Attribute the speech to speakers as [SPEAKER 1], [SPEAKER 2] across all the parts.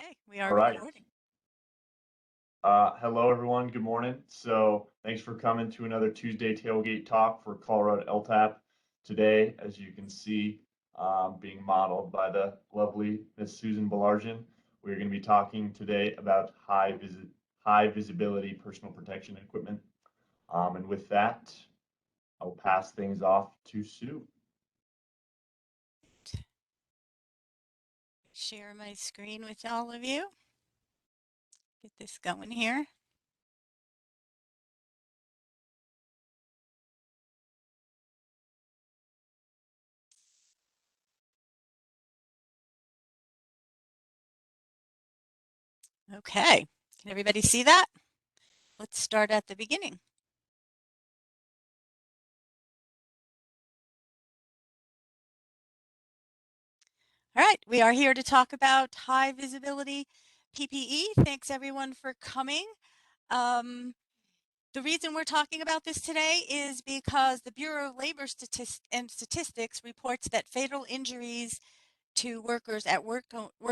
[SPEAKER 1] Okay, we are
[SPEAKER 2] All right.
[SPEAKER 1] recording.
[SPEAKER 2] Hello, everyone. Good morning. So, thanks for coming to another Tuesday Tailgate Talk for Colorado LTAP. Today, as you can see, being modeled by the lovely Miss Susan Baillargeon, we're going to be talking today about high visibility personal protection equipment. And with that, I'll pass things off to Sue.
[SPEAKER 1] Share my screen with all of you. Get this going here. Okay, can everybody see that? Let's start at the beginning. All right, we are here to talk about high visibility PPE. Thanks everyone for coming. The reason we're talking about this today is because the Bureau of Labor Statistics reports that fatal injuries to workers at work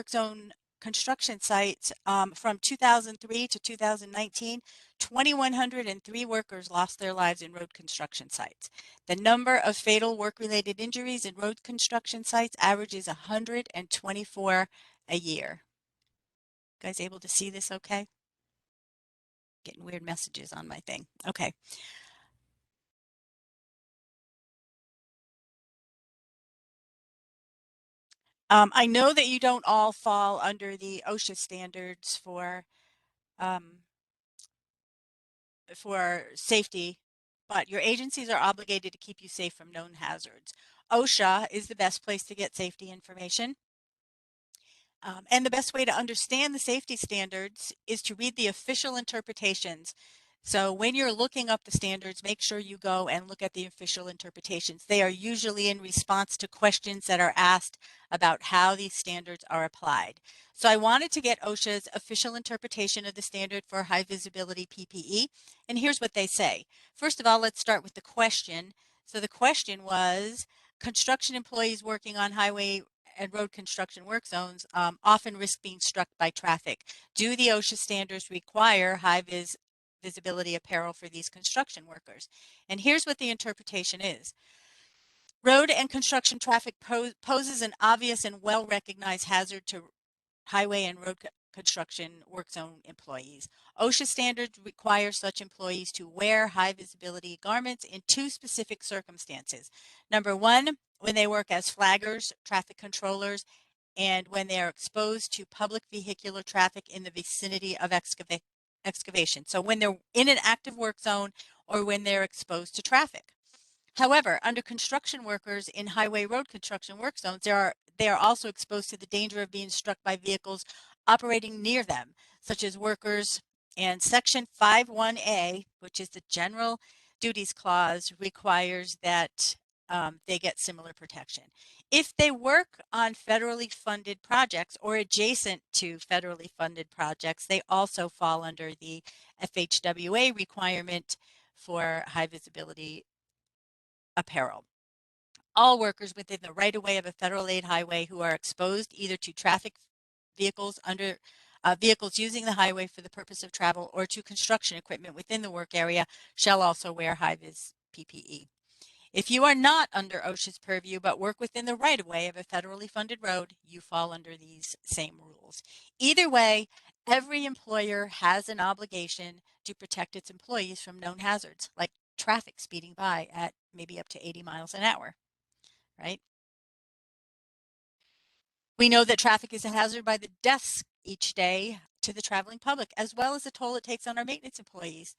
[SPEAKER 1] zone construction sites from 2003 to 2019, 2,103 workers lost their lives in road construction sites. The number of fatal work-related injuries in road construction sites averages 124 a year. You guys able to see this okay? Getting weird messages on my thing. Okay. I know that you don't all fall under the OSHA standards for safety, but your agencies are obligated to keep you safe from known hazards. OSHA is the best place to get safety information. And the best way to understand the safety standards is to read the official interpretations. So when you're looking up the standards, make sure you go and look at the official interpretations. They are usually in response to questions that are asked about how these standards are applied. So I wanted to get OSHA's official interpretation of the standard for high visibility PPE. And here's what they say. First of all, let's start with the question. So the question was, construction employees working on highway and road construction work zones often risk being struck by traffic. Do the OSHA standards require high visibility apparel for these construction workers? And here's what the interpretation is. Road and construction traffic poses an obvious and well-recognized hazard to highway and road construction work zone employees. OSHA standards require such employees to wear high visibility garments in two specific circumstances. Number one, when they work as flaggers, traffic controllers, and when they are exposed to public vehicular traffic in the vicinity of excavation. So when they're in an active work zone or when they're exposed to traffic. However, under construction workers in highway road construction work zones, they are also exposed to the danger of being struck by vehicles operating near them, such as workers. And Section 51A, which is the General Duties Clause, requires that they get similar protection. If they work on federally funded projects or adjacent to federally funded projects, they also fall under the FHWA requirement for high visibility apparel. All workers within the right-of-way of a federal aid highway who are exposed either to traffic vehicles vehicles using the highway for the purpose of travel or to construction equipment within the work area shall also wear high-vis PPE. If you are not under OSHA's purview but work within the right-of-way of a federally funded road, you fall under these same rules. Either way, every employer has an obligation to protect its employees from known hazards, like traffic speeding by at maybe up to 80 miles an hour, right? We know that traffic is a hazard by the deaths each day to the traveling public, as well as the toll it takes on our maintenance employees.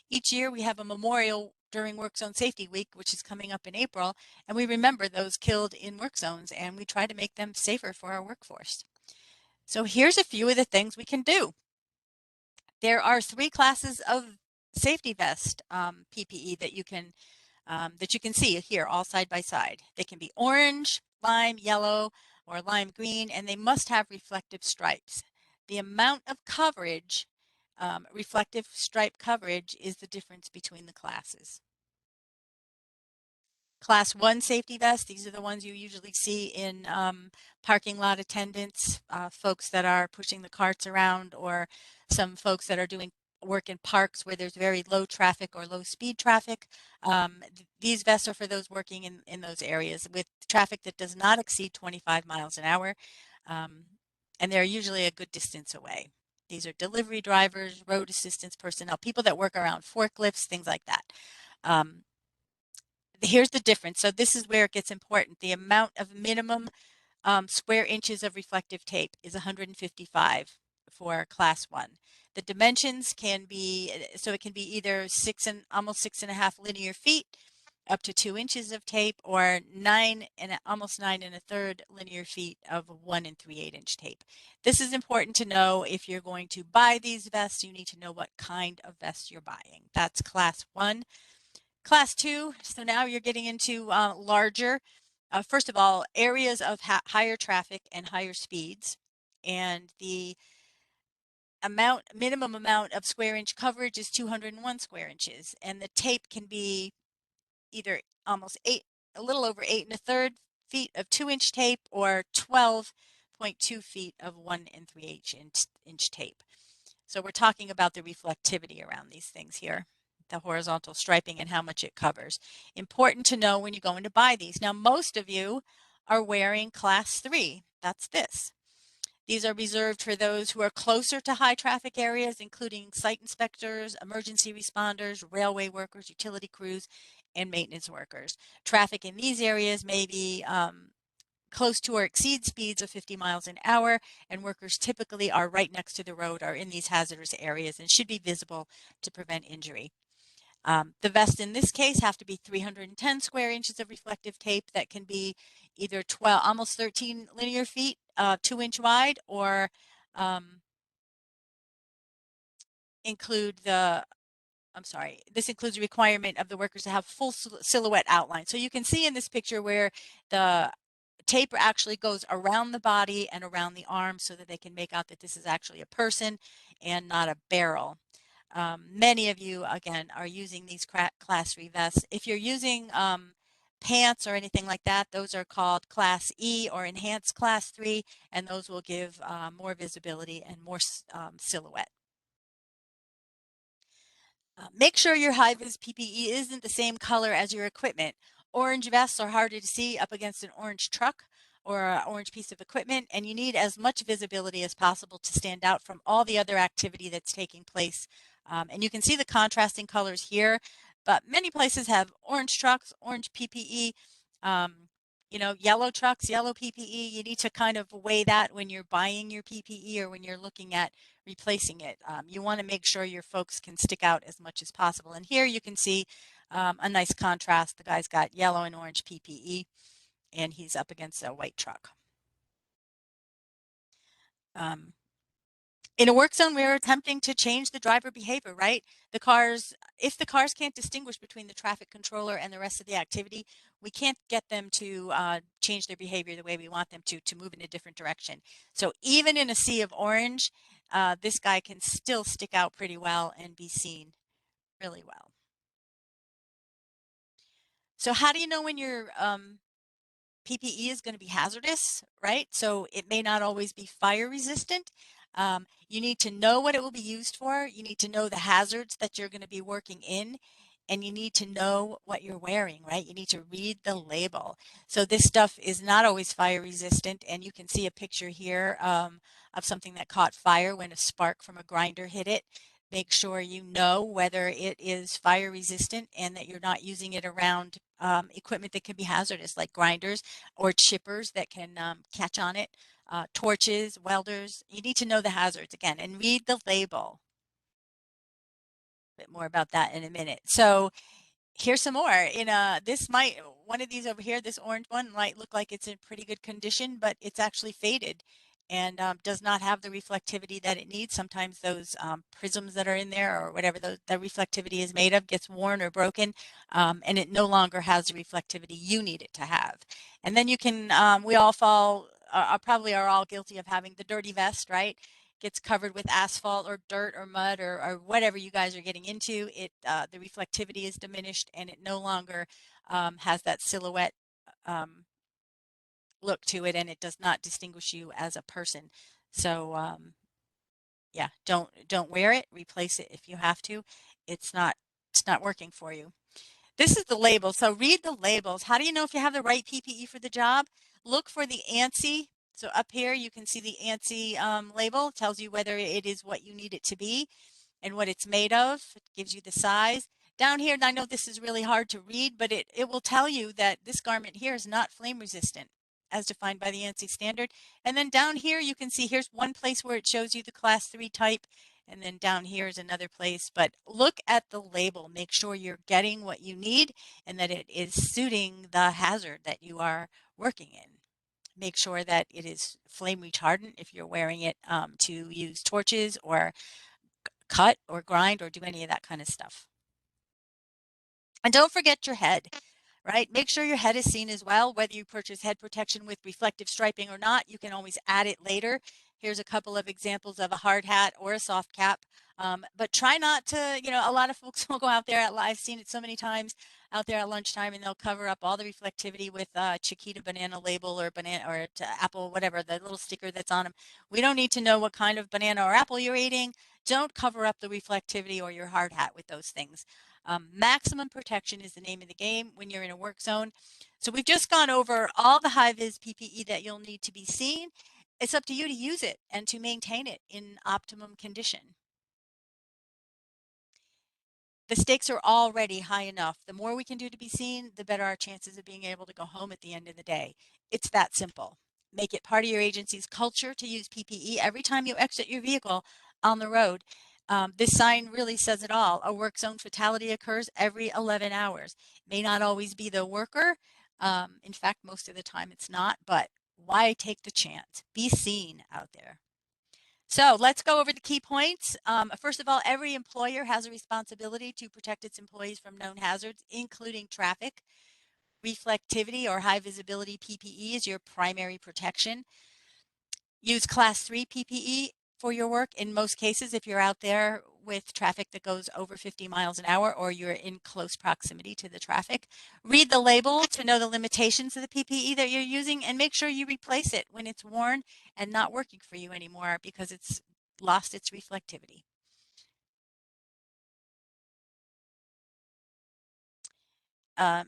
[SPEAKER 1] Each year we have a memorial during Work Zone Safety Week, which is coming up in April, and we remember those killed in work zones and we try to make them safer for our workforce. So here's a few of the things we can do. There are 3 classes of safety vest PPE that you can see here all side by side. They can be orange, lime yellow, or lime green, and they must have reflective stripes. The amount of coverage, reflective stripe coverage, is the difference between the classes. Class 1 safety vests, these are the ones you usually see in parking lot attendants, folks that are pushing the carts around, or some folks that are doing work in parks where there's very low traffic or low speed traffic. These vests are for those working in those areas with traffic that does not exceed 25 miles an hour. Um, and they're usually a good distance away. These are delivery drivers, road assistance personnel, people that work around forklifts, things like that. Um, Here's the difference. So this is where it gets important. The amount of minimum square inches of reflective tape is 155 for class 1. The dimensions can be, so it can be either almost 6.5 linear feet up to 2 inches of tape, or almost 9 1/3 linear feet of 1 3/8 inch tape. This is important to know. If you're going to buy these vests, you need to know what kind of vest you're buying. That's class 1. Class 2, so now you're getting into larger, first of all, areas of higher traffic and higher speeds, and the minimum amount of square inch coverage is 201 square inches, and the tape can be either a little over 8 1/3 feet of 2 inch tape, or 12.2 feet of 1 3/8 inch tape. So we're talking about the reflectivity around these things here, the horizontal striping and how much it covers. Important to know when you're going to buy these. Now, most of you are wearing class 3. That's this. These are reserved for those who are closer to high traffic areas, including site inspectors, emergency responders, railway workers, utility crews, and maintenance workers. Traffic in these areas may be close to or exceed speeds of 50 miles an hour, and workers typically are right next to the road, are in these hazardous areas, and should be visible to prevent injury. The vests in this case have to be 310 square inches of reflective tape that can be either 12, almost 13 linear feet, 2 inch wide, or include the I'm sorry, this includes a requirement of the workers to have full silhouette outline. So you can see in this picture where the tape actually goes around the body and around the arm, so that they can make out that this is actually a person and not a barrel. Many of you, again, are using these class 3 vests. If you're using pants or anything like that, those are called class E or enhanced class 3, and those will give more visibility and more silhouette. Make sure your high-vis PPE isn't the same color as your equipment. Orange vests are harder to see up against an orange truck or an orange piece of equipment, and you need as much visibility as possible to stand out from all the other activity that's taking place. And you can see the contrasting colors here, but many places have orange trucks, orange PPE, yellow trucks, yellow PPE. You need to kind of weigh that when you're buying your PPE or when you're looking at replacing it. You want to make sure your folks can stick out as much as possible. And here you can see a nice contrast. The guy's got yellow and orange PPE, and he's up against a white truck. Um, in a work zone, we're attempting to change the driver behavior, right? If the cars can't distinguish between the traffic controller and the rest of the activity, we can't get them to change their behavior the way we want them to move in a different direction. So even in a sea of orange, this guy can still stick out pretty well and be seen really well. So how do you know when your PPE is going to be hazardous, right? So it may not always be fire resistant. You need to know what it will be used for. You need to know the hazards that you're going to be working in, and you need to know what you're wearing, right? You need to read the label. So this stuff is not always fire resistant, and you can see a picture here of something that caught fire when a spark from a grinder hit it. Make sure you know whether it is fire resistant and that you're not using it around equipment that can be hazardous, like grinders or chippers that can catch on it, torches, welders. You need to know the hazards again and read the label. A bit more about that in a minute. So here's some more. One of these over here, this orange one might look like it's in pretty good condition, but it's actually faded and does not have the reflectivity that it needs. Sometimes those prisms that are in there, or whatever the reflectivity is made of, gets worn or broken, and it no longer has the reflectivity you need it to have. And then we all probably are all guilty of having the dirty vest, right? gets covered with asphalt or dirt or mud or whatever you guys are getting into, the reflectivity is diminished and it no longer has that silhouette look to it, and it does not distinguish you as a person. So yeah, don't wear it. Replace it if you have to. It's not it's not working for you. This is the label. So read the labels. How do you know if you have the right PPE for the job? Look for the ANSI. So up here you can see the ANSI label. It tells you whether it is what you need it to be and what it's made of. It gives you the size. Down here, and I know this is really hard to read, but it will tell you that this garment here is not flame resistant as defined by the ANSI standard. And then down here, you can see here's one place where it shows you the class 3 type. And then down here is another place, but look at the label. Make sure you're getting what you need and that it is suiting the hazard that you are working in. Make sure that it is flame retardant if you're wearing it to use torches or cut or grind or do any of that kind of stuff. And don't forget your head, right? Make sure your head is seen as well. Whether you purchase head protection with reflective striping or not, you can always add it later. Here's a couple of examples of a hard hat or a soft cap. But try not to, a lot of folks will go out there. I've seen it so many times out there at lunchtime, and they'll cover up all the reflectivity with Chiquita banana label or banana or apple, whatever, the little sticker that's on them. We don't need to know what kind of banana or apple you're eating. Don't cover up the reflectivity or your hard hat with those things. Maximum protection is the name of the game when you're in a work zone. So we've just gone over all the high-vis PPE that you'll need to be seen. It's up to you to use it and to maintain it in optimum condition. The stakes are already high enough. The more we can do to be seen, the better our chances of being able to go home at the end of the day. It's that simple. Make it part of your agency's culture to use PPE every time you exit your vehicle on the road. This sign really says it all. A work zone fatality occurs every 11 hours. It may not always be the worker. In fact, most of the time it's not, but why take the chance? Be seen out there. So let's go over the key points. First of all, every employer has a responsibility to protect its employees from known hazards, including traffic. Reflectivity or high visibility PPE is your primary protection. Use class 3 PPE for your work in most cases if you're out there with traffic that goes over 50 miles an hour or you're in close proximity to the traffic. Read the label to know the limitations of the PPE that you're using and make sure you replace it when it's worn and not working for you anymore because it's lost its reflectivity.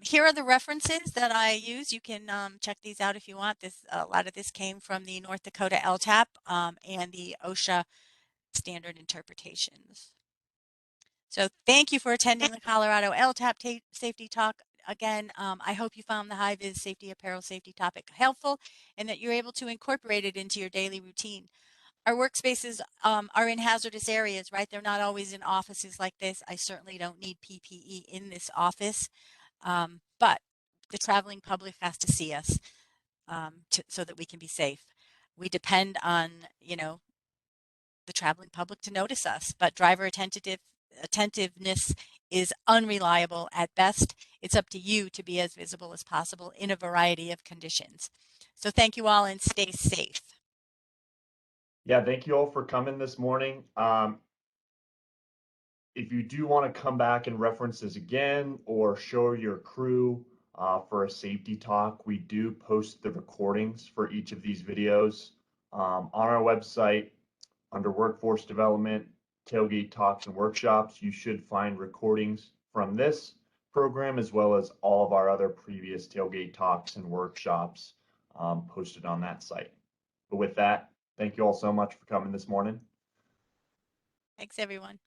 [SPEAKER 1] Here are the references that I use. You can check these out if you want. A lot of this came from the North Dakota LTAP and the OSHA standard interpretations. So thank you for attending the Colorado LTAP Safety Talk. Again, I hope you found the high-vis safety apparel safety topic helpful and that you're able to incorporate it into your daily routine. Our workspaces are in hazardous areas, right? They're not always in offices like this. I certainly don't need PPE in this office, but the traveling public has to see us so that we can be safe. We depend on, the traveling public to notice us, but driver attentiveness is unreliable at best. It's up to you to be as visible as possible in a variety of conditions. So thank you all and stay safe.
[SPEAKER 2] Yeah, thank you all for coming this morning. If you do want to come back and reference this again or show your crew for a safety talk, we do post the recordings for each of these videos on our website under workforce development, tailgate talks and workshops. You should find recordings from this program as well as all of our other previous tailgate talks and workshops posted on that site. But with that, thank you all so much for coming this morning.
[SPEAKER 1] Thanks, everyone.